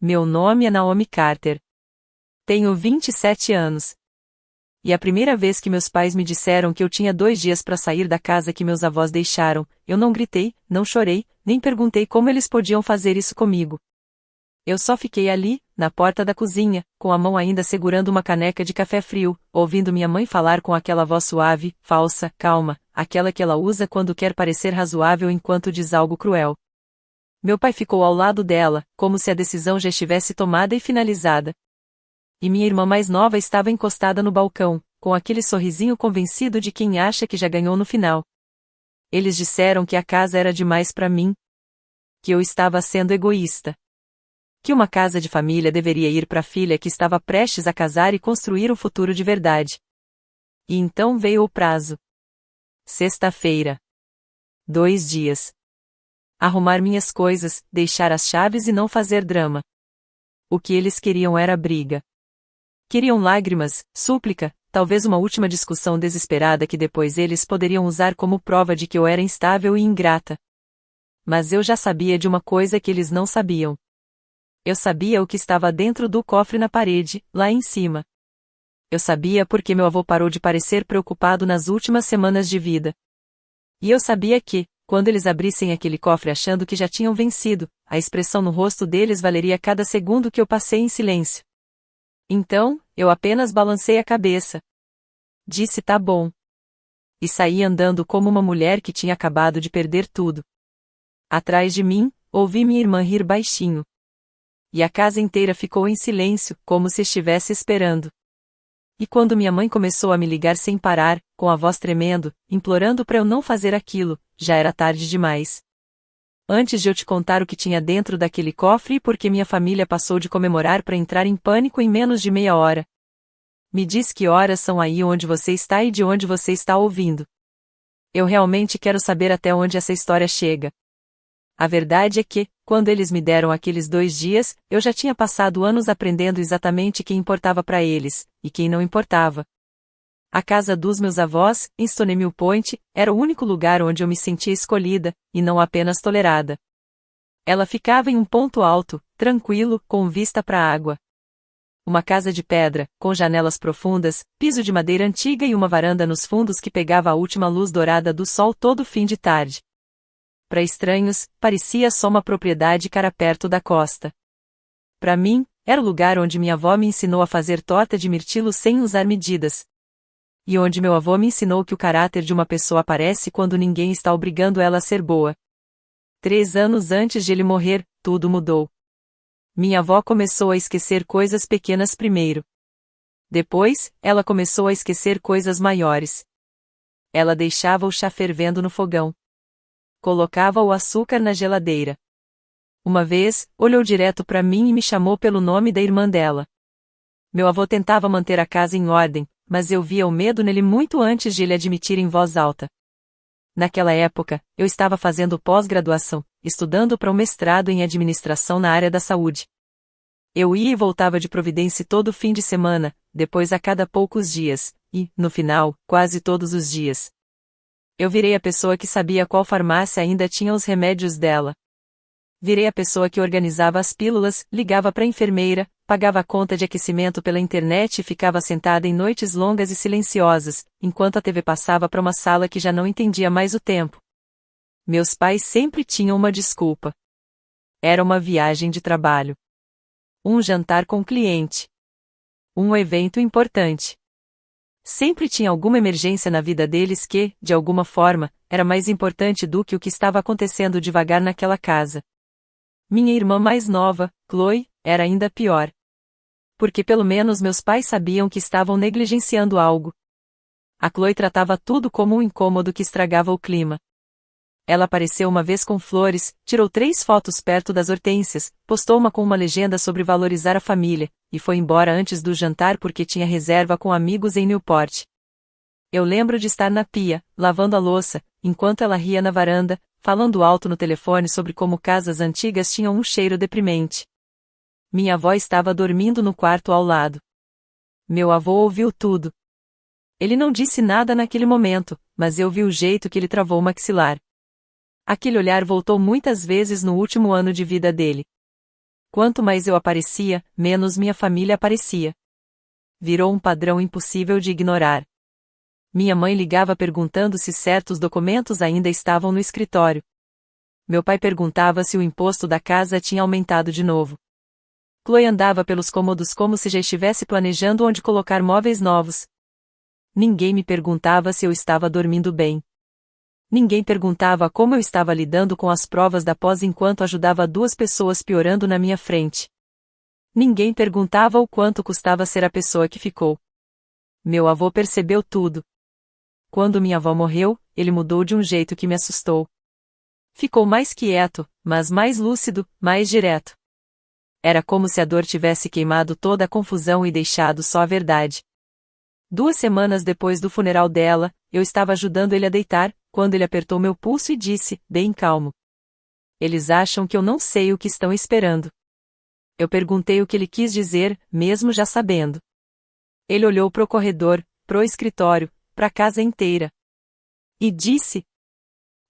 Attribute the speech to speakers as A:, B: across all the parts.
A: Meu nome é Naomi Carter. Tenho 27 anos. E a primeira vez que meus pais me disseram que eu tinha 2 dias para sair da casa que meus avós deixaram, eu não gritei, não chorei, nem perguntei como eles podiam fazer isso comigo. Eu só fiquei ali, na porta da cozinha, com a mão ainda segurando uma caneca de café frio, ouvindo minha mãe falar com aquela voz suave, falsa, calma, aquela que ela usa quando quer parecer razoável enquanto diz algo cruel. Meu pai ficou ao lado dela, como se a decisão já estivesse tomada e finalizada. E minha irmã mais nova estava encostada no balcão, com aquele sorrisinho convencido de quem acha que já ganhou no final. Eles disseram que a casa era demais para mim. Que eu estava sendo egoísta. Que uma casa de família deveria ir para a filha que estava prestes a casar e construir um futuro de verdade. E então veio o prazo. Sexta-feira. 2 dias. Arrumar minhas coisas, deixar as chaves e não fazer drama. O que eles queriam era briga. Queriam lágrimas, súplica, talvez uma última discussão desesperada que depois eles poderiam usar como prova de que eu era instável e ingrata. Mas eu já sabia de uma coisa que eles não sabiam. Eu sabia o que estava dentro do cofre na parede, lá em cima. Eu sabia porque meu avô parou de parecer preocupado nas últimas semanas de vida. E eu sabia que, quando eles abrissem aquele cofre achando que já tinham vencido, a expressão no rosto deles valeria cada segundo que eu passei em silêncio. Então, eu apenas balancei a cabeça. Disse tá bom. E saí andando como uma mulher que tinha acabado de perder tudo. Atrás de mim, ouvi minha irmã rir baixinho. E a casa inteira ficou em silêncio, como se estivesse esperando. E quando minha mãe começou a me ligar sem parar, com a voz tremendo, implorando para eu não fazer aquilo, já era tarde demais. Antes de eu te contar o que tinha dentro daquele cofre e por que minha família passou de comemorar para entrar em pânico em menos de meia hora. Me diz que horas são aí onde você está e de onde você está ouvindo. Eu realmente quero saber até onde essa história chega. A verdade é que, quando eles me deram aqueles 2 dias, eu já tinha passado anos aprendendo exatamente quem importava para eles, e quem não importava. A casa dos meus avós, em Stone Mill Point, era o único lugar onde eu me sentia escolhida, e não apenas tolerada. Ela ficava em um ponto alto, tranquilo, com vista para a água. Uma casa de pedra, com janelas profundas, piso de madeira antiga e uma varanda nos fundos que pegava a última luz dourada do sol todo fim de tarde. Para estranhos, parecia só uma propriedade cara perto da costa. Para mim, era o lugar onde minha avó me ensinou a fazer torta de mirtilo sem usar medidas. E onde meu avô me ensinou que o caráter de uma pessoa aparece quando ninguém está obrigando ela a ser boa. 3 anos antes de ele morrer, tudo mudou. Minha avó começou a esquecer coisas pequenas primeiro. Depois, ela começou a esquecer coisas maiores. Ela deixava o chá fervendo no fogão. Colocava o açúcar na geladeira. Uma vez, olhou direto para mim e me chamou pelo nome da irmã dela. Meu avô tentava manter a casa em ordem, mas eu via o medo nele muito antes de ele admitir em voz alta. Naquela época, eu estava fazendo pós-graduação, estudando para um mestrado em administração na área da saúde. Eu ia e voltava de Providência todo fim de semana, depois a cada poucos dias, e, no final, quase todos os dias. Eu virei a pessoa que sabia qual farmácia ainda tinha os remédios dela. Virei a pessoa que organizava as pílulas, ligava para a enfermeira, pagava a conta de aquecimento pela internet e ficava sentada em noites longas e silenciosas, enquanto a TV passava para uma sala que já não entendia mais o tempo. Meus pais sempre tinham uma desculpa. Era uma viagem de trabalho. Um jantar com cliente. Um evento importante. Sempre tinha alguma emergência na vida deles que, de alguma forma, era mais importante do que o que estava acontecendo devagar naquela casa. Minha irmã mais nova, Chloe, era ainda pior. Porque pelo menos meus pais sabiam que estavam negligenciando algo. A Chloe tratava tudo como um incômodo que estragava o clima. Ela apareceu uma vez com flores, tirou 3 fotos perto das hortênsias, postou uma com uma legenda sobre valorizar a família, e foi embora antes do jantar porque tinha reserva com amigos em Newport. Eu lembro de estar na pia, lavando a louça, enquanto ela ria na varanda, falando alto no telefone sobre como casas antigas tinham um cheiro deprimente. Minha avó estava dormindo no quarto ao lado. Meu avô ouviu tudo. Ele não disse nada naquele momento, mas eu vi o jeito que ele travou o maxilar. Aquele olhar voltou muitas vezes no último ano de vida dele. Quanto mais eu aparecia, menos minha família aparecia. Virou um padrão impossível de ignorar. Minha mãe ligava perguntando se certos documentos ainda estavam no escritório. Meu pai perguntava se o imposto da casa tinha aumentado de novo. Chloe andava pelos cômodos como se já estivesse planejando onde colocar móveis novos. Ninguém me perguntava se eu estava dormindo bem. Ninguém perguntava como eu estava lidando com as provas da pós enquanto ajudava 2 pessoas piorando na minha frente. Ninguém perguntava o quanto custava ser a pessoa que ficou. Meu avô percebeu tudo. Quando minha avó morreu, ele mudou de um jeito que me assustou. Ficou mais quieto, mas mais lúcido, mais direto. Era como se a dor tivesse queimado toda a confusão e deixado só a verdade. 2 semanas depois do funeral dela, eu estava ajudando ele a deitar, quando ele apertou meu pulso e disse, bem calmo: "Eles acham que eu não sei o que estão esperando." Eu perguntei o que ele quis dizer, mesmo já sabendo. Ele olhou pro corredor, pro escritório, pra casa inteira. E disse: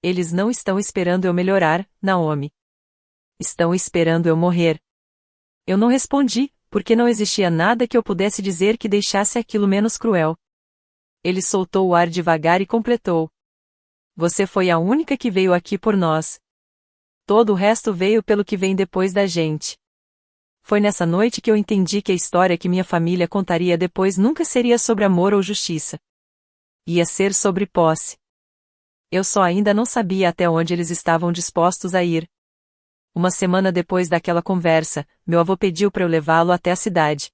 A: "Eles não estão esperando eu melhorar, Naomi. Estão esperando eu morrer." Eu não respondi, porque não existia nada que eu pudesse dizer que deixasse aquilo menos cruel. Ele soltou o ar devagar e completou: "Você foi a única que veio aqui por nós. Todo o resto veio pelo que vem depois da gente." Foi nessa noite que eu entendi que a história que minha família contaria depois nunca seria sobre amor ou justiça. Ia ser sobre posse. Eu só ainda não sabia até onde eles estavam dispostos a ir. Uma semana depois daquela conversa, meu avô pediu para eu levá-lo até a cidade.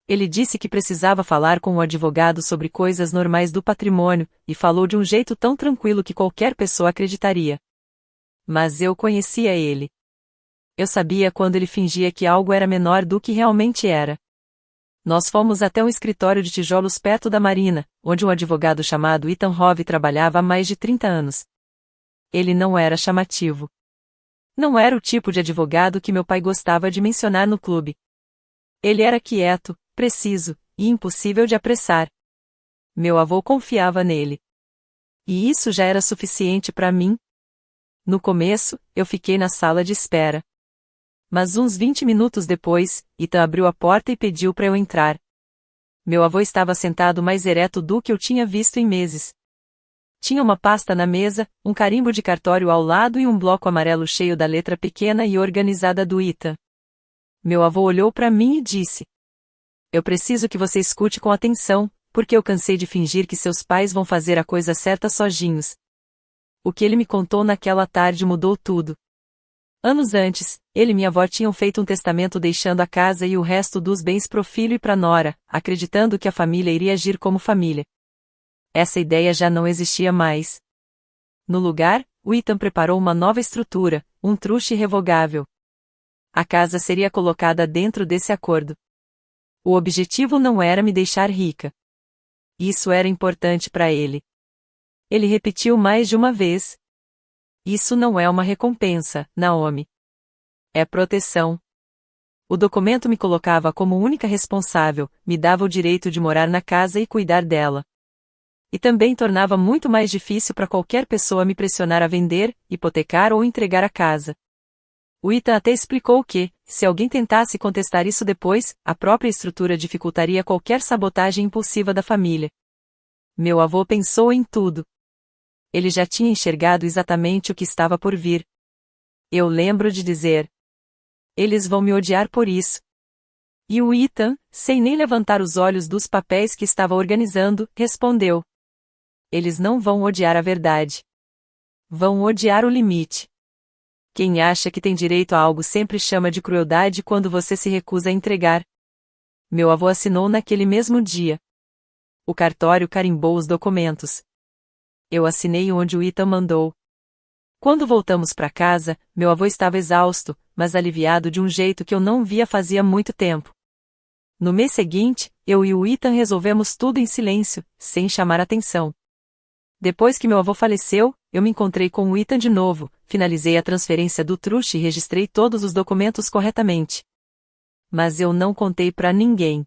A: Ele disse que precisava falar com um advogado sobre coisas normais do patrimônio, e falou de um jeito tão tranquilo que qualquer pessoa acreditaria. Mas eu conhecia ele. Eu sabia quando ele fingia que algo era menor do que realmente era. Nós fomos até um escritório de tijolos perto da marina, onde um advogado chamado Ethan Hove trabalhava há mais de 30 anos. Ele não era chamativo. Não era o tipo de advogado que meu pai gostava de mencionar no clube. Ele era quieto, preciso, e impossível de apressar. Meu avô confiava nele. E isso já era suficiente para mim. No começo, eu fiquei na sala de espera. Mas uns 20 minutos depois, Ethan abriu a porta e pediu para eu entrar. Meu avô estava sentado mais ereto do que eu tinha visto em meses. Tinha uma pasta na mesa, um carimbo de cartório ao lado e um bloco amarelo cheio da letra pequena e organizada do Ethan. Meu avô olhou para mim e disse: "Eu preciso que você escute com atenção, porque eu cansei de fingir que seus pais vão fazer a coisa certa sozinhos." O que ele me contou naquela tarde mudou tudo. Anos antes, ele e minha avó tinham feito um testamento deixando a casa e o resto dos bens pro filho e pra nora, acreditando que a família iria agir como família. Essa ideia já não existia mais. No lugar, o Ethan preparou uma nova estrutura, um truste irrevogável. A casa seria colocada dentro desse acordo. O objetivo não era me deixar rica. Isso era importante para ele. Ele repetiu mais de uma vez: "Isso não é uma recompensa, Naomi. É proteção." O documento me colocava como única responsável, me dava o direito de morar na casa e cuidar dela. E também tornava muito mais difícil para qualquer pessoa me pressionar a vender, hipotecar ou entregar a casa. O Ethan até explicou que, se alguém tentasse contestar isso depois, a própria estrutura dificultaria qualquer sabotagem impulsiva da família. Meu avô pensou em tudo. Ele já tinha enxergado exatamente o que estava por vir. Eu lembro de dizer: "Eles vão me odiar por isso." E o Ethan, sem nem levantar os olhos dos papéis que estava organizando, respondeu: "Eles não vão odiar a verdade. Vão odiar o limite. Quem acha que tem direito a algo sempre chama de crueldade quando você se recusa a entregar." Meu avô assinou naquele mesmo dia. O cartório carimbou os documentos. Eu assinei onde o Ethan mandou. Quando voltamos para casa, meu avô estava exausto, mas aliviado de um jeito que eu não via fazia muito tempo. No mês seguinte, eu e o Ethan resolvemos tudo em silêncio, sem chamar atenção. Depois que meu avô faleceu, eu me encontrei com o Ethan de novo, finalizei a transferência do truste e registrei todos os documentos corretamente. Mas eu não contei para ninguém.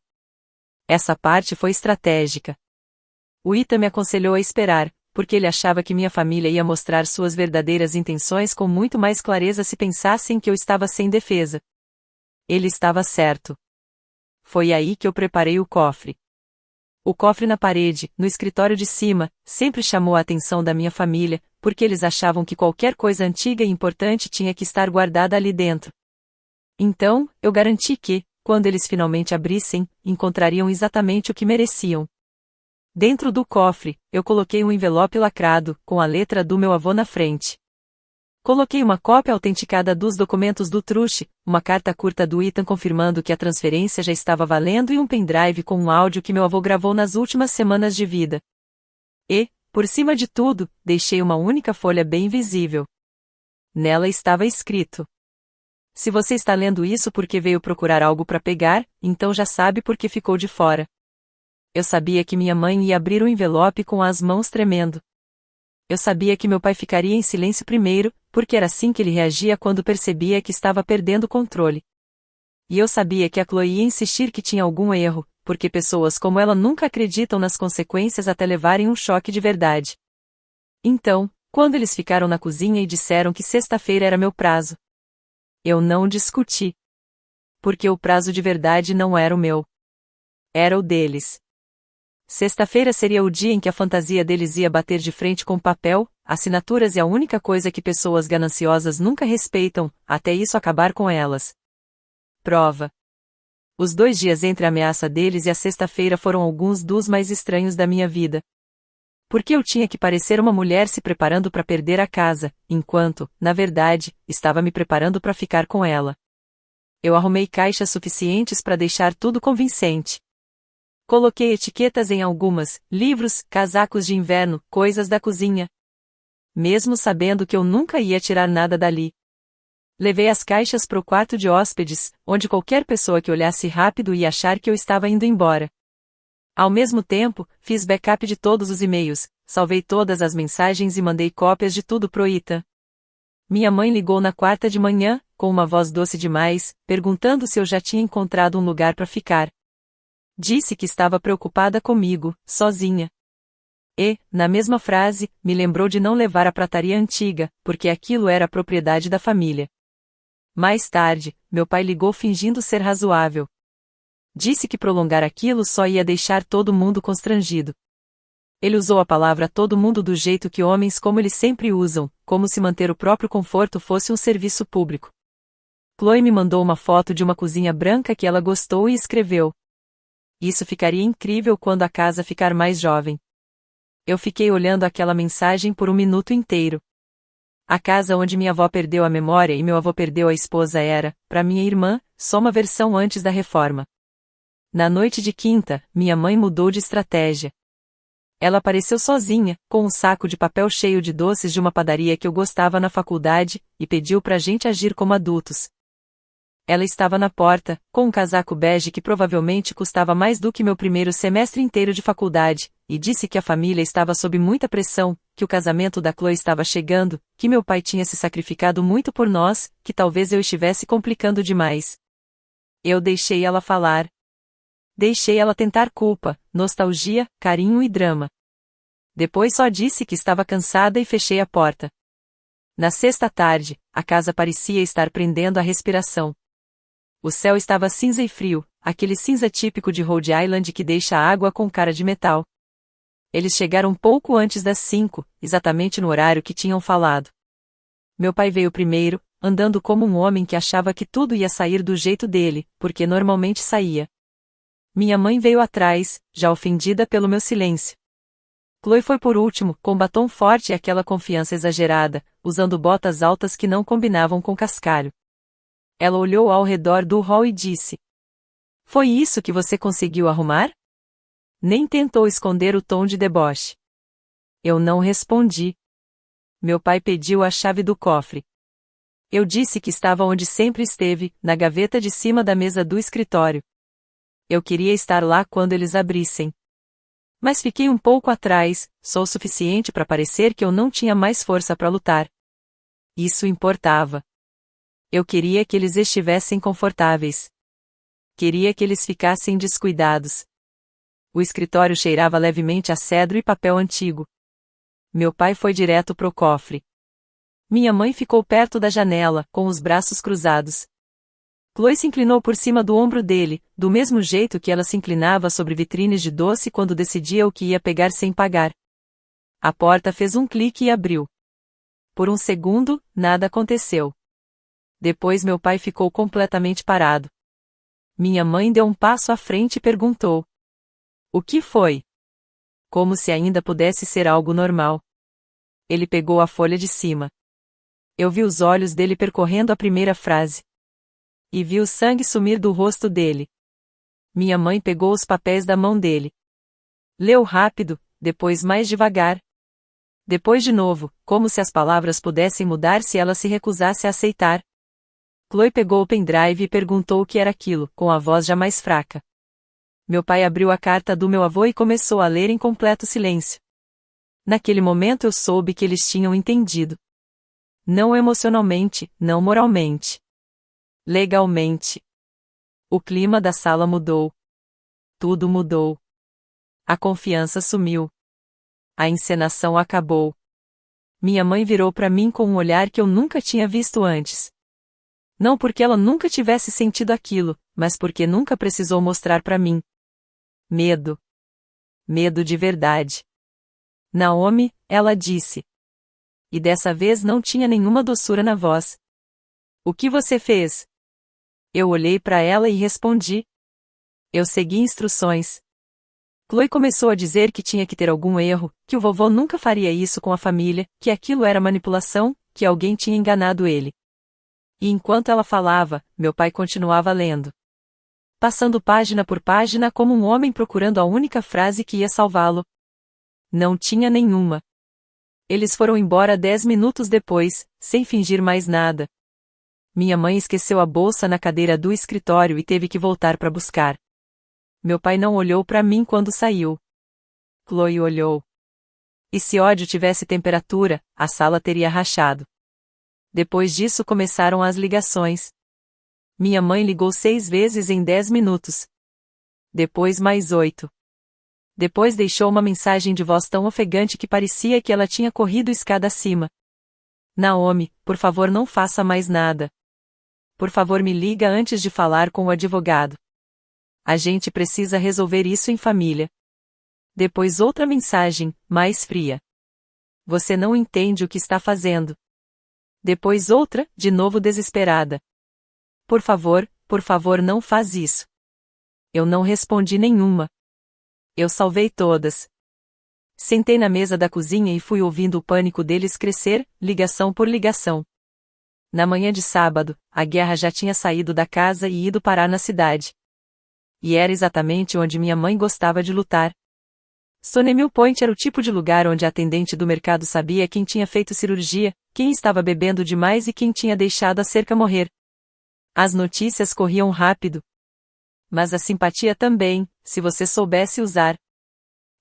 A: Essa parte foi estratégica. O Ethan me aconselhou a esperar, porque ele achava que minha família ia mostrar suas verdadeiras intenções com muito mais clareza se pensassem que eu estava sem defesa. Ele estava certo. Foi aí que eu preparei o cofre. O cofre na parede, no escritório de cima, sempre chamou a atenção da minha família, porque eles achavam que qualquer coisa antiga e importante tinha que estar guardada ali dentro. Então, eu garanti que, quando eles finalmente abrissem, encontrariam exatamente o que mereciam. Dentro do cofre, eu coloquei um envelope lacrado, com a letra do meu avô na frente. Coloquei uma cópia autenticada dos documentos do Truche, uma carta curta do Ethan confirmando que a transferência já estava valendo e um pendrive com um áudio que meu avô gravou nas últimas semanas de vida. E, por cima de tudo, deixei uma única folha bem visível. Nela estava escrito: se você está lendo isso porque veio procurar algo para pegar, então já sabe por que ficou de fora. Eu sabia que minha mãe ia abrir o envelope com as mãos tremendo. Eu sabia que meu pai ficaria em silêncio primeiro, porque era assim que ele reagia quando percebia que estava perdendo o controle. E eu sabia que a Chloe ia insistir que tinha algum erro, porque pessoas como ela nunca acreditam nas consequências até levarem um choque de verdade. Então, quando eles ficaram na cozinha e disseram que sexta-feira era meu prazo, eu não discuti. Porque o prazo de verdade não era o meu. Era o deles. Sexta-feira seria o dia em que a fantasia deles ia bater de frente com papel, assinaturas e a única coisa que pessoas gananciosas nunca respeitam, até isso acabar com elas. Prova. Os 2 dias entre a ameaça deles e a sexta-feira foram alguns dos mais estranhos da minha vida. Porque eu tinha que parecer uma mulher se preparando para perder a casa, enquanto, na verdade, estava me preparando para ficar com ela. Eu arrumei caixas suficientes para deixar tudo convincente. Coloquei etiquetas em algumas, livros, casacos de inverno, coisas da cozinha. Mesmo sabendo que eu nunca ia tirar nada dali. Levei as caixas para o quarto de hóspedes, onde qualquer pessoa que olhasse rápido ia achar que eu estava indo embora. Ao mesmo tempo, fiz backup de todos os e-mails, salvei todas as mensagens e mandei cópias de tudo pro Ethan. Minha mãe ligou na quarta de manhã, com uma voz doce demais, perguntando se eu já tinha encontrado um lugar para ficar. Disse que estava preocupada comigo, sozinha. E, na mesma frase, me lembrou de não levar a prataria antiga, porque aquilo era propriedade da família. Mais tarde, meu pai ligou fingindo ser razoável. Disse que prolongar aquilo só ia deixar todo mundo constrangido. Ele usou a palavra todo mundo do jeito que homens como ele sempre usam, como se manter o próprio conforto fosse um serviço público. Chloe me mandou uma foto de uma cozinha branca que ela gostou e escreveu: isso ficaria incrível quando a casa ficar mais jovem. Eu fiquei olhando aquela mensagem por um minuto inteiro. A casa onde minha avó perdeu a memória e meu avô perdeu a esposa era, para minha irmã, só uma versão antes da reforma. Na noite de quinta, minha mãe mudou de estratégia. Ela apareceu sozinha, com um saco de papel cheio de doces de uma padaria que eu gostava na faculdade, e pediu pra gente agir como adultos. Ela estava na porta, com um casaco bege que provavelmente custava mais do que meu primeiro semestre inteiro de faculdade, e disse que a família estava sob muita pressão, que o casamento da Chloe estava chegando, que meu pai tinha se sacrificado muito por nós, que talvez eu estivesse complicando demais. Eu deixei ela falar. Deixei ela tentar culpa, nostalgia, carinho e drama. Depois só disse que estava cansada e fechei a porta. Na sexta tarde, a casa parecia estar prendendo a respiração. O céu estava cinza e frio, aquele cinza típico de Rhode Island que deixa a água com cara de metal. Eles chegaram pouco antes das 5, exatamente no horário que tinham falado. Meu pai veio primeiro, andando como um homem que achava que tudo ia sair do jeito dele, porque normalmente saía. Minha mãe veio atrás, já ofendida pelo meu silêncio. Chloe foi por último, com batom forte e aquela confiança exagerada, usando botas altas que não combinavam com cascalho. Ela olhou ao redor do hall e disse: foi isso que você conseguiu arrumar? Nem tentou esconder o tom de deboche. Eu não respondi. Meu pai pediu a chave do cofre. Eu disse que estava onde sempre esteve, na gaveta de cima da mesa do escritório. Eu queria estar lá quando eles abrissem. Mas fiquei um pouco atrás, só o suficiente para parecer que eu não tinha mais força para lutar. Isso importava. Eu queria que eles estivessem confortáveis. Queria que eles ficassem descuidados. O escritório cheirava levemente a cedro e papel antigo. Meu pai foi direto pro cofre. Minha mãe ficou perto da janela, com os braços cruzados. Chloe se inclinou por cima do ombro dele, do mesmo jeito que ela se inclinava sobre vitrines de doce quando decidia o que ia pegar sem pagar. A porta fez um clique e abriu. Por um segundo, nada aconteceu. Depois meu pai ficou completamente parado. Minha mãe deu um passo à frente e perguntou: "O que foi?" Como se ainda pudesse ser algo normal. Ele pegou a folha de cima. Eu vi os olhos dele percorrendo a primeira frase. E vi o sangue sumir do rosto dele. Minha mãe pegou os papéis da mão dele. Leu rápido, depois mais devagar. Depois de novo, como se as palavras pudessem mudar se ela se recusasse a aceitar. Chloe pegou o pendrive e perguntou o que era aquilo, com a voz já mais fraca. Meu pai abriu a carta do meu avô e começou a ler em completo silêncio. Naquele momento eu soube que eles tinham entendido. Não emocionalmente, não moralmente. Legalmente. O clima da sala mudou. Tudo mudou. A confiança sumiu. A encenação acabou. Minha mãe virou para mim com um olhar que eu nunca tinha visto antes. Não porque ela nunca tivesse sentido aquilo, mas porque nunca precisou mostrar para mim. Medo. Medo de verdade. Naomi, ela disse. E dessa vez não tinha nenhuma doçura na voz. O que você fez? Eu olhei para ela e respondi. Eu segui instruções. Chloe começou a dizer que tinha que ter algum erro, que o vovô nunca faria isso com a família, que aquilo era manipulação, que alguém tinha enganado ele. E enquanto ela falava, meu pai continuava lendo. Passando página por página como um homem procurando a única frase que ia salvá-lo. Não tinha nenhuma. Eles foram embora 10 minutos depois, sem fingir mais nada. Minha mãe esqueceu a bolsa na cadeira do escritório e teve que voltar para buscar. Meu pai não olhou para mim quando saiu. Chloe olhou. E se ódio tivesse temperatura, a sala teria rachado. Depois disso começaram as ligações. Minha mãe ligou 6 vezes em 10 minutos. Depois mais 8. Depois deixou uma mensagem de voz tão ofegante que parecia que ela tinha corrido escada acima. Naomi, por favor não faça mais nada. Por favor me liga antes de falar com o advogado. A gente precisa resolver isso em família. Depois outra mensagem, mais fria. Você não entende o que está fazendo. Depois outra, de novo desesperada. Por favor não faz isso. Eu não respondi nenhuma. Eu salvei todas. Sentei na mesa da cozinha e fui ouvindo o pânico deles crescer, ligação por ligação. Na manhã de sábado, a guerra já tinha saído da casa e ido parar na cidade. E era exatamente onde minha mãe gostava de lutar. Stone Mill Point era o tipo de lugar onde a atendente do mercado sabia quem tinha feito cirurgia, quem estava bebendo demais e quem tinha deixado a cerca morrer. As notícias corriam rápido. Mas a simpatia também, se você soubesse usar.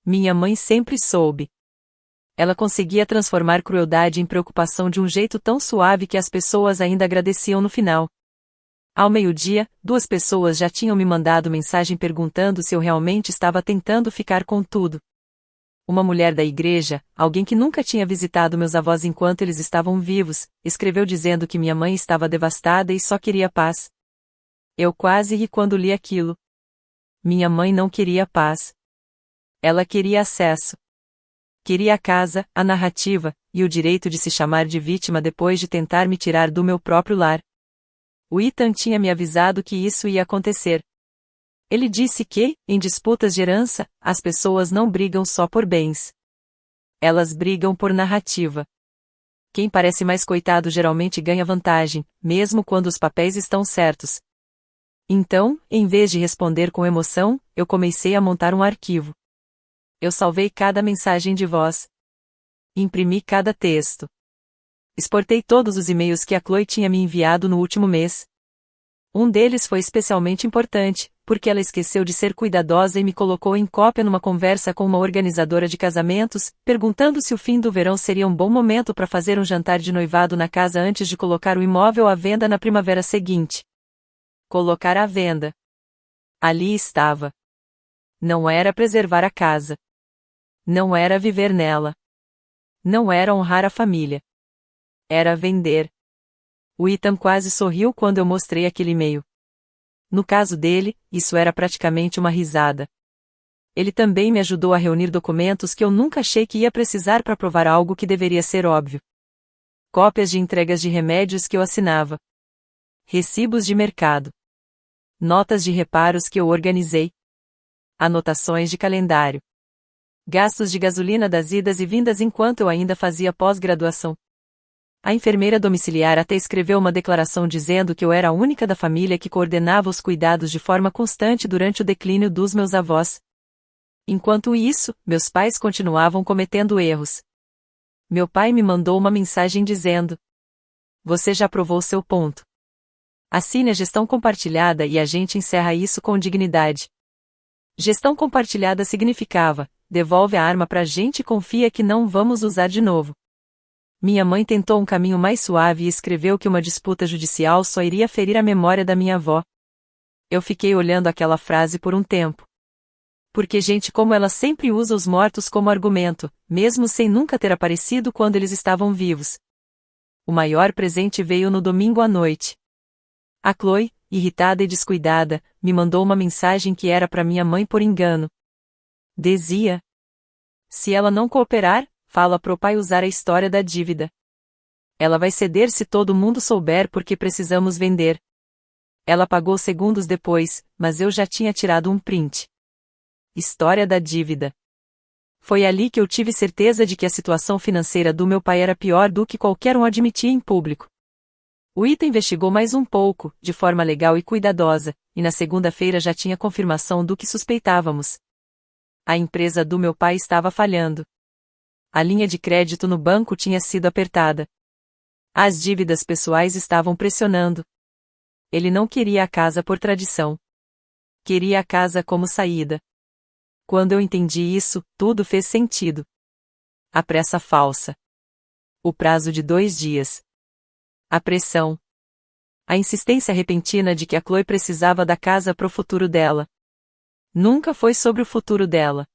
A: Minha mãe sempre soube. Ela conseguia transformar crueldade em preocupação de um jeito tão suave que as pessoas ainda agradeciam no final. Ao meio-dia, 2 pessoas já tinham me mandado mensagem perguntando se eu realmente estava tentando ficar com tudo. Uma mulher da igreja, alguém que nunca tinha visitado meus avós enquanto eles estavam vivos, escreveu dizendo que minha mãe estava devastada e só queria paz. Eu quase ri quando li aquilo. Minha mãe não queria paz. Ela queria acesso. Queria a casa, a narrativa, e o direito de se chamar de vítima depois de tentar me tirar do meu próprio lar. O Ethan tinha me avisado que isso ia acontecer. Ele disse que, em disputas de herança, as pessoas não brigam só por bens. Elas brigam por narrativa. Quem parece mais coitado geralmente ganha vantagem, mesmo quando os papéis estão certos. Então, em vez de responder com emoção, eu comecei a montar um arquivo. Eu salvei cada mensagem de voz. Imprimi cada texto. Exportei todos os e-mails que a Chloe tinha me enviado no último mês. Um deles foi especialmente importante, porque ela esqueceu de ser cuidadosa e me colocou em cópia numa conversa com uma organizadora de casamentos, perguntando se o fim do verão seria um bom momento para fazer um jantar de noivado na casa antes de colocar o imóvel à venda na primavera seguinte. Colocar à venda. Ali estava. Não era preservar a casa. Não era viver nela. Não era honrar a família. Era vender. O Ethan quase sorriu quando eu mostrei aquele e-mail. No caso dele, isso era praticamente uma risada. Ele também me ajudou a reunir documentos que eu nunca achei que ia precisar para provar algo que deveria ser óbvio. Cópias de entregas de remédios que eu assinava. Recibos de mercado. Notas de reparos que eu organizei. Anotações de calendário. Gastos de gasolina das idas e vindas enquanto eu ainda fazia pós-graduação. A enfermeira domiciliar até escreveu uma declaração dizendo que eu era a única da família que coordenava os cuidados de forma constante durante o declínio dos meus avós. Enquanto isso, meus pais continuavam cometendo erros. Meu pai me mandou uma mensagem dizendo: "Você já provou seu ponto. Assine a gestão compartilhada e a gente encerra isso com dignidade." Gestão compartilhada significava: devolve a arma pra gente e confia que não vamos usar de novo. Minha mãe tentou um caminho mais suave e escreveu que uma disputa judicial só iria ferir a memória da minha avó. Eu fiquei olhando aquela frase por um tempo. Porque gente como ela sempre usa os mortos como argumento, mesmo sem nunca ter aparecido quando eles estavam vivos. O maior presente veio no domingo à noite. A Chloe, irritada e descuidada, me mandou uma mensagem que era para minha mãe por engano. Dizia: "Se ela não cooperar, fala pro pai usar a história da dívida. Ela vai ceder se todo mundo souber porque precisamos vender." Ela pagou segundos depois, mas eu já tinha tirado um print. História da dívida. Foi ali que eu tive certeza de que a situação financeira do meu pai era pior do que qualquer um admitia em público. O ITA investigou mais um pouco, de forma legal e cuidadosa, e na segunda-feira já tinha confirmação do que suspeitávamos. A empresa do meu pai estava falhando. A linha de crédito no banco tinha sido apertada. As dívidas pessoais estavam pressionando. Ele não queria a casa por tradição. Queria a casa como saída. Quando eu entendi isso, tudo fez sentido. A pressa falsa. O prazo de 2 dias. A pressão. A insistência repentina de que a Chloe precisava da casa pro futuro dela. Nunca foi sobre o futuro dela.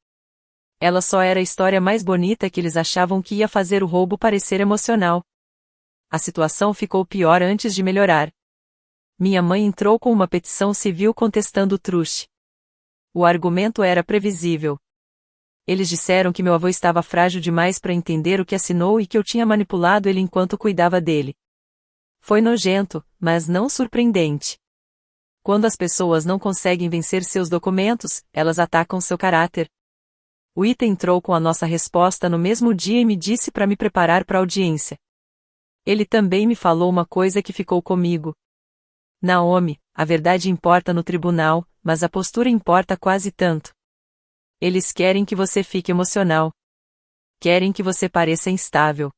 A: Ela só era a história mais bonita que eles achavam que ia fazer o roubo parecer emocional. A situação ficou pior antes de melhorar. Minha mãe entrou com uma petição civil contestando o truste. O argumento era previsível. Eles disseram que meu avô estava frágil demais para entender o que assinou e que eu tinha manipulado ele enquanto cuidava dele. Foi nojento, mas não surpreendente. Quando as pessoas não conseguem vencer seus documentos, elas atacam seu caráter. O ITA entrou com a nossa resposta no mesmo dia e me disse para me preparar para a audiência. Ele também me falou uma coisa que ficou comigo. Naomi, a verdade importa no tribunal, mas a postura importa quase tanto. Eles querem que você fique emocional. Querem que você pareça instável.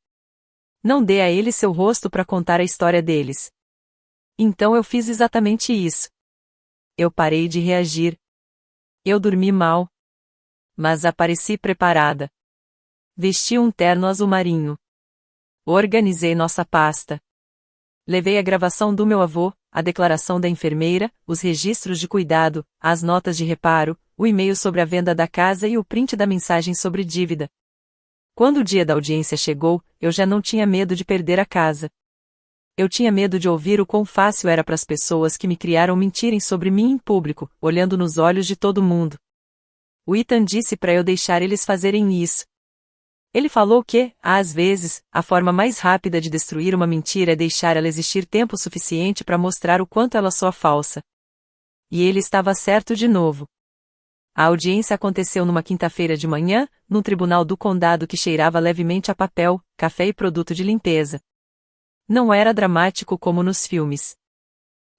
A: Não dê a eles seu rosto para contar a história deles. Então eu fiz exatamente isso. Eu parei de reagir. Eu dormi mal. Mas apareci preparada. Vesti um terno azul marinho. Organizei nossa pasta. Levei a gravação do meu avô, a declaração da enfermeira, os registros de cuidado, as notas de reparo, o e-mail sobre a venda da casa e o print da mensagem sobre dívida. Quando o dia da audiência chegou, eu já não tinha medo de perder a casa. Eu tinha medo de ouvir o quão fácil era para as pessoas que me criaram mentirem sobre mim em público, olhando nos olhos de todo mundo. O Ethan disse para eu deixar eles fazerem isso. Ele falou que, às vezes, a forma mais rápida de destruir uma mentira é deixar ela existir tempo suficiente para mostrar o quanto ela soa falsa. E ele estava certo de novo. A audiência aconteceu numa quinta-feira de manhã, num tribunal do condado que cheirava levemente a papel, café e produto de limpeza. Não era dramático como nos filmes.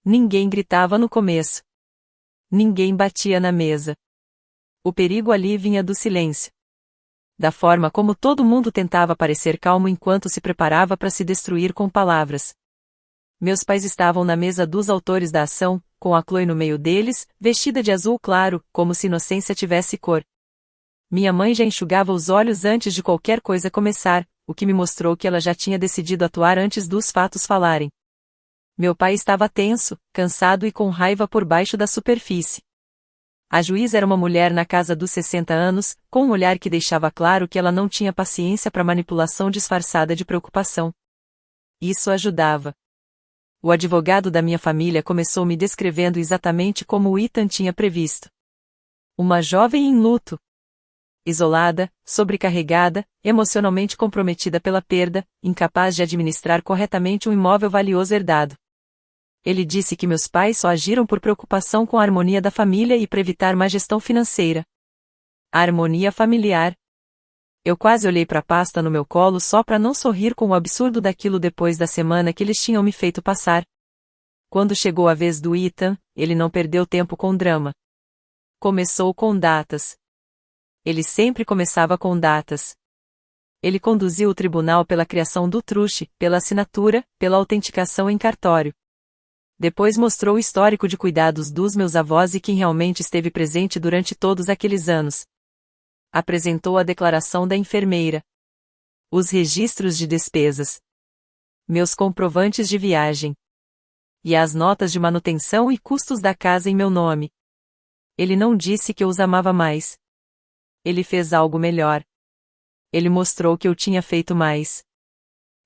A: Ninguém gritava no começo. Ninguém batia na mesa. O perigo ali vinha do silêncio. Da forma como todo mundo tentava parecer calmo enquanto se preparava para se destruir com palavras. Meus pais estavam na mesa dos autores da ação, com a Chloe no meio deles, vestida de azul claro, como se inocência tivesse cor. Minha mãe já enxugava os olhos antes de qualquer coisa começar, o que me mostrou que ela já tinha decidido atuar antes dos fatos falarem. Meu pai estava tenso, cansado e com raiva por baixo da superfície. A juíza era uma mulher na casa dos 60 anos, com um olhar que deixava claro que ela não tinha paciência para manipulação disfarçada de preocupação. Isso ajudava. O advogado da minha família começou me descrevendo exatamente como o Ethan tinha previsto. Uma jovem em luto. Isolada, sobrecarregada, emocionalmente comprometida pela perda, incapaz de administrar corretamente um imóvel valioso herdado. Ele disse que meus pais só agiram por preocupação com a harmonia da família e para evitar má gestão financeira. A harmonia familiar. Eu quase olhei para a pasta no meu colo só para não sorrir com o absurdo daquilo depois da semana que eles tinham me feito passar. Quando chegou a vez do Ethan, ele não perdeu tempo com drama. Começou com datas. Ele sempre começava com datas. Ele conduziu o tribunal pela criação do truste, pela assinatura, pela autenticação em cartório. Depois mostrou o histórico de cuidados dos meus avós e quem realmente esteve presente durante todos aqueles anos. Apresentou a declaração da enfermeira. Os registros de despesas. Meus comprovantes de viagem. E as notas de manutenção e custos da casa em meu nome. Ele não disse que eu os amava mais. Ele fez algo melhor. Ele mostrou que eu tinha feito mais.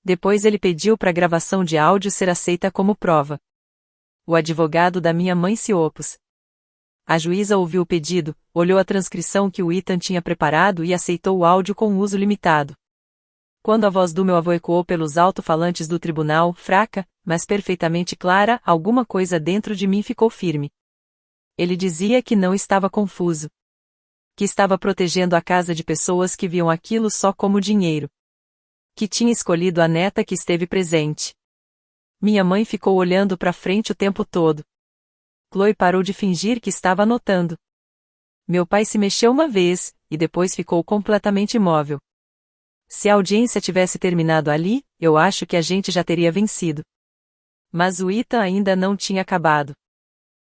A: Depois ele pediu para a gravação de áudio ser aceita como prova. O advogado da minha mãe se opôs. A juíza ouviu o pedido, olhou a transcrição que o Ethan tinha preparado e aceitou o áudio com uso limitado. Quando a voz do meu avô ecoou pelos alto-falantes do tribunal, fraca, mas perfeitamente clara, alguma coisa dentro de mim ficou firme. Ele dizia que não estava confuso. Que estava protegendo a casa de pessoas que viam aquilo só como dinheiro. Que tinha escolhido a neta que esteve presente. Minha mãe ficou olhando para frente o tempo todo. Chloe parou de fingir que estava anotando. Meu pai se mexeu uma vez, e depois ficou completamente imóvel. Se a audiência tivesse terminado ali, eu acho que a gente já teria vencido. Mas o Ethan ainda não tinha acabado.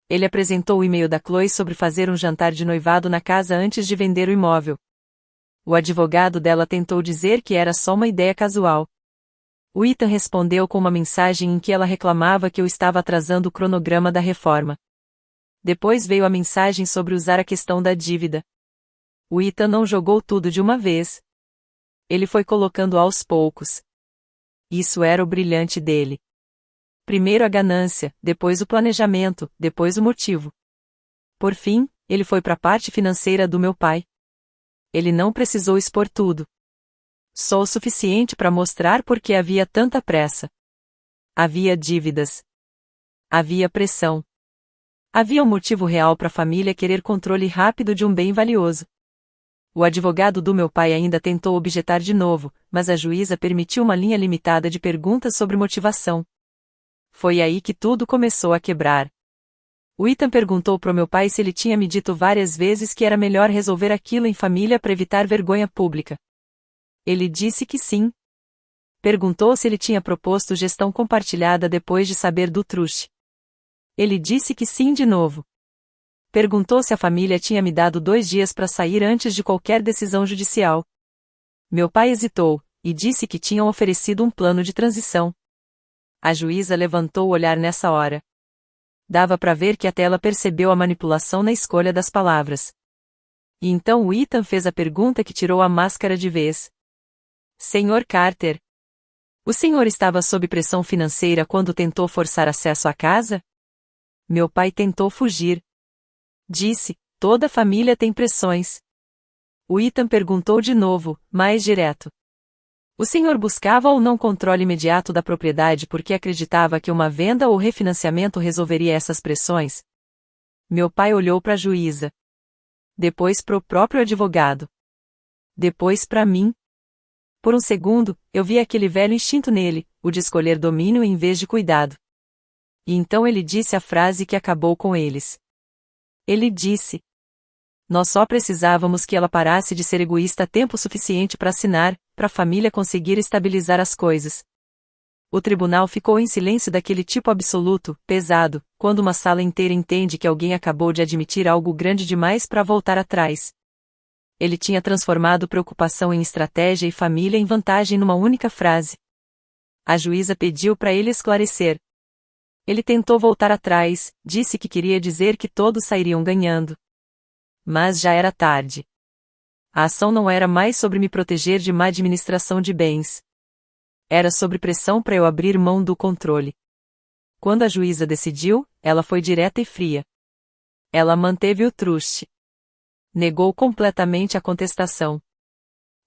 A: Ele apresentou o e-mail da Chloe sobre fazer um jantar de noivado na casa antes de vender o imóvel. O advogado dela tentou dizer que era só uma ideia casual. O Ethan respondeu com uma mensagem em que ela reclamava que eu estava atrasando o cronograma da reforma. Depois veio a mensagem sobre usar a questão da dívida. O Ethan não jogou tudo de uma vez. Ele foi colocando aos poucos. Isso era o brilhante dele. Primeiro a ganância, depois o planejamento, depois o motivo. Por fim, ele foi para a parte financeira do meu pai. Ele não precisou expor tudo. Só o suficiente para mostrar por que havia tanta pressa. Havia dívidas. Havia pressão. Havia um motivo real para a família querer controle rápido de um bem valioso. O advogado do meu pai ainda tentou objetar de novo, mas a juíza permitiu uma linha limitada de perguntas sobre motivação. Foi aí que tudo começou a quebrar. O Ethan perguntou pro meu pai se ele tinha me dito várias vezes que era melhor resolver aquilo em família para evitar vergonha pública. Ele disse que sim. Perguntou se ele tinha proposto gestão compartilhada depois de saber do truste. Ele disse que sim de novo. Perguntou se a família tinha me dado 2 dias para sair antes de qualquer decisão judicial. Meu pai hesitou, e disse que tinham oferecido um plano de transição. A juíza levantou o olhar nessa hora. Dava para ver que até ela percebeu a manipulação na escolha das palavras. E então o Ethan fez a pergunta que tirou a máscara de vez. Senhor Carter, o senhor estava sob pressão financeira quando tentou forçar acesso à casa? Meu pai tentou fugir. Disse, toda família tem pressões. O Ethan perguntou de novo, mais direto. O senhor buscava ou não controle imediato da propriedade porque acreditava que uma venda ou refinanciamento resolveria essas pressões? Meu pai olhou para a juíza. Depois para o próprio advogado. Depois para mim. Por um segundo, eu vi aquele velho instinto nele, o de escolher domínio em vez de cuidado. E então ele disse a frase que acabou com eles. Ele disse: nós só precisávamos que ela parasse de ser egoísta tempo suficiente para assinar, para a família conseguir estabilizar as coisas. O tribunal ficou em silêncio daquele tipo absoluto, pesado, quando uma sala inteira entende que alguém acabou de admitir algo grande demais para voltar atrás. Ele tinha transformado preocupação em estratégia e família em vantagem numa única frase. A juíza pediu para ele esclarecer. Ele tentou voltar atrás, disse que queria dizer que todos sairiam ganhando. Mas já era tarde. A ação não era mais sobre me proteger de má administração de bens. Era sobre pressão para eu abrir mão do controle. Quando a juíza decidiu, ela foi direta e fria. Ela manteve o truste. Negou completamente a contestação.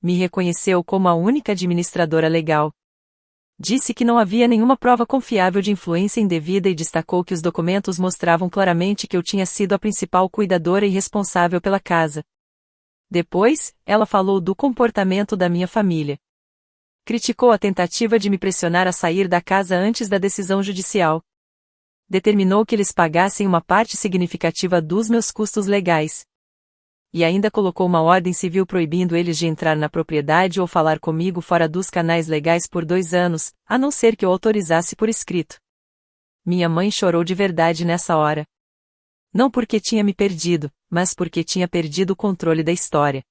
A: Me reconheceu como a única administradora legal. Disse que não havia nenhuma prova confiável de influência indevida e destacou que os documentos mostravam claramente que eu tinha sido a principal cuidadora e responsável pela casa. Depois, ela falou do comportamento da minha família. Criticou a tentativa de me pressionar a sair da casa antes da decisão judicial. Determinou que eles pagassem uma parte significativa dos meus custos legais. E ainda colocou uma ordem civil proibindo eles de entrar na propriedade ou falar comigo fora dos canais legais por 2 anos, a não ser que eu autorizasse por escrito. Minha mãe chorou de verdade nessa hora. Não porque tinha me perdido, mas porque tinha perdido o controle da história.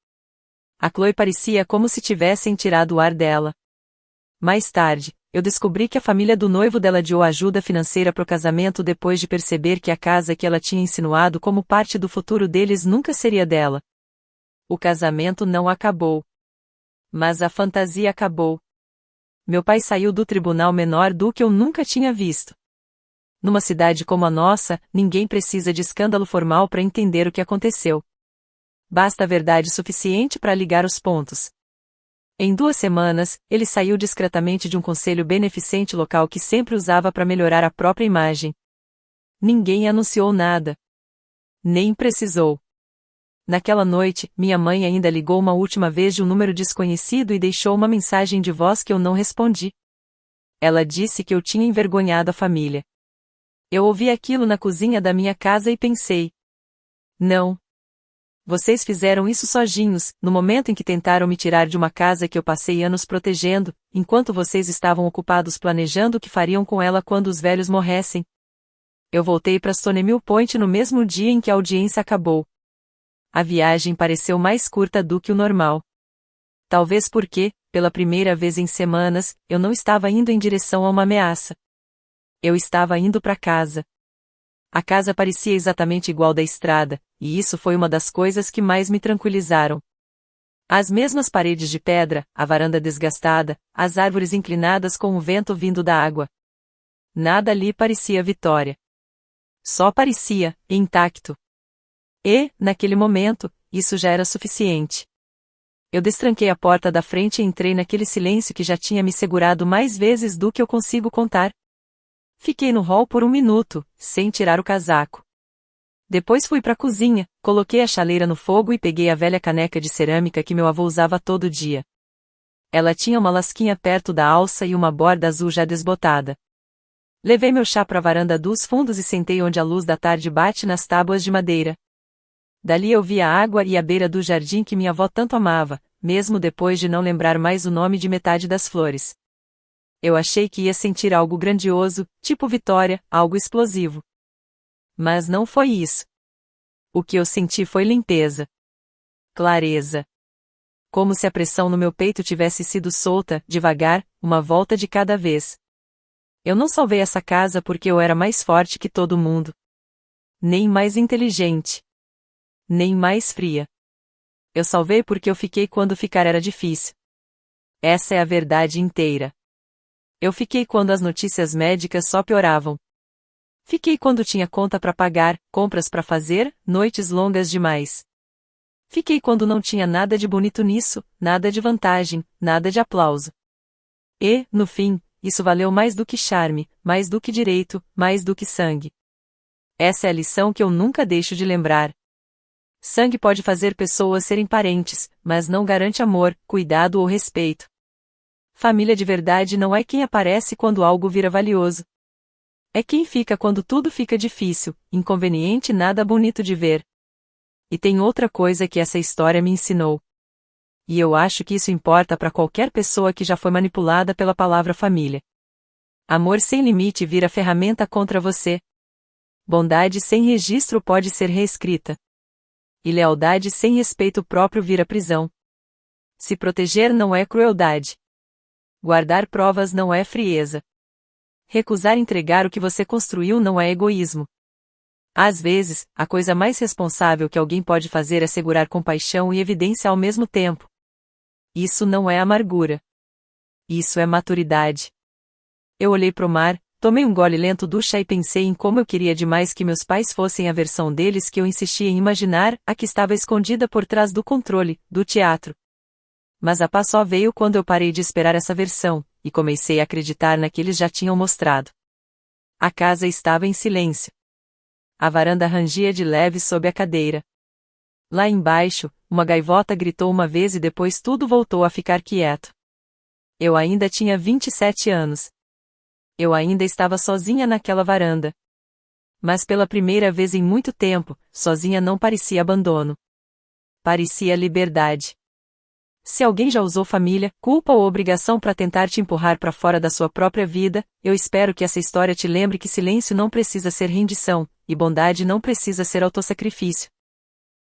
A: A Chloe parecia como se tivessem tirado o ar dela. Mais tarde, eu descobri que a família do noivo dela deu ajuda financeira para o casamento depois de perceber que a casa que ela tinha insinuado como parte do futuro deles nunca seria dela. O casamento não acabou. Mas a fantasia acabou. Meu pai saiu do tribunal menor do que eu nunca tinha visto. Numa cidade como a nossa, ninguém precisa de escândalo formal para entender o que aconteceu. Basta a verdade suficiente para ligar os pontos. Em 2 semanas, ele saiu discretamente de um conselho beneficente local que sempre usava para melhorar a própria imagem. Ninguém anunciou nada. Nem precisou. Naquela noite, minha mãe ainda ligou uma última vez de um número desconhecido e deixou uma mensagem de voz que eu não respondi. Ela disse que eu tinha envergonhado a família. Eu ouvi aquilo na cozinha da minha casa e pensei: não. Vocês fizeram isso sozinhos, no momento em que tentaram me tirar de uma casa que eu passei anos protegendo, enquanto vocês estavam ocupados planejando o que fariam com ela quando os velhos morressem. Eu voltei para Stone Mill Point no mesmo dia em que a audiência acabou. A viagem pareceu mais curta do que o normal. Talvez porque, pela primeira vez em semanas, eu não estava indo em direção a uma ameaça. Eu estava indo para casa. A casa parecia exatamente igual da estrada, e isso foi uma das coisas que mais me tranquilizaram. As mesmas paredes de pedra, a varanda desgastada, as árvores inclinadas com o vento vindo da água. Nada ali parecia Vitória. Só parecia intacto. E, naquele momento, isso já era suficiente. Eu destranquei a porta da frente e entrei naquele silêncio que já tinha me segurado mais vezes do que eu consigo contar. Fiquei no hall por 1 minuto, sem tirar o casaco. Depois fui para a cozinha, coloquei a chaleira no fogo e peguei a velha caneca de cerâmica que meu avô usava todo dia. Ela tinha uma lasquinha perto da alça e uma borda azul já desbotada. Levei meu chá para a varanda dos fundos e sentei onde a luz da tarde bate nas tábuas de madeira. Dali eu via a água e a beira do jardim que minha avó tanto amava, mesmo depois de não lembrar mais o nome de metade das flores. Eu achei que ia sentir algo grandioso, tipo Vitória, algo explosivo. Mas não foi isso. O que eu senti foi limpeza. Clareza. Como se a pressão no meu peito tivesse sido solta, devagar, uma volta de cada vez. Eu não salvei essa casa porque eu era mais forte que todo mundo. Nem mais inteligente. Nem mais fria. Eu salvei porque eu fiquei quando ficar era difícil. Essa é a verdade inteira. Eu fiquei quando as notícias médicas só pioravam. Fiquei quando tinha conta para pagar, compras para fazer, noites longas demais. Fiquei quando não tinha nada de bonito nisso, nada de vantagem, nada de aplauso. E, no fim, isso valeu mais do que charme, mais do que direito, mais do que sangue. Essa é a lição que eu nunca deixo de lembrar. Sangue pode fazer pessoas serem parentes, mas não garante amor, cuidado ou respeito. Família de verdade não é quem aparece quando algo vira valioso. É quem fica quando tudo fica difícil, inconveniente e nada bonito de ver. E tem outra coisa que essa história me ensinou. E eu acho que isso importa para qualquer pessoa que já foi manipulada pela palavra família. Amor sem limite vira ferramenta contra você. Bondade sem registro pode ser reescrita. E lealdade sem respeito próprio vira prisão. Se proteger não é crueldade. Guardar provas não é frieza. Recusar entregar o que você construiu não é egoísmo. Às vezes, a coisa mais responsável que alguém pode fazer é segurar compaixão e evidência ao mesmo tempo. Isso não é amargura. Isso é maturidade. Eu olhei pro mar, Tomei um gole lento do chá e pensei em como eu queria demais que meus pais fossem a versão deles que eu insistia em imaginar, a que estava escondida por trás do controle, do teatro. Mas a paz só veio quando eu parei de esperar essa versão, e comecei a acreditar na que eles já tinham mostrado. A casa estava em silêncio. A varanda rangia de leve sob a cadeira. Lá embaixo, uma gaivota gritou uma vez e depois tudo voltou a ficar quieto. Eu ainda tinha 27 anos. Eu ainda estava sozinha naquela varanda. Mas pela primeira vez em muito tempo, sozinha não parecia abandono. Parecia liberdade. Se alguém já usou família, culpa ou obrigação para tentar te empurrar para fora da sua própria vida, eu espero que essa história te lembre que silêncio não precisa ser rendição, e bondade não precisa ser autossacrifício.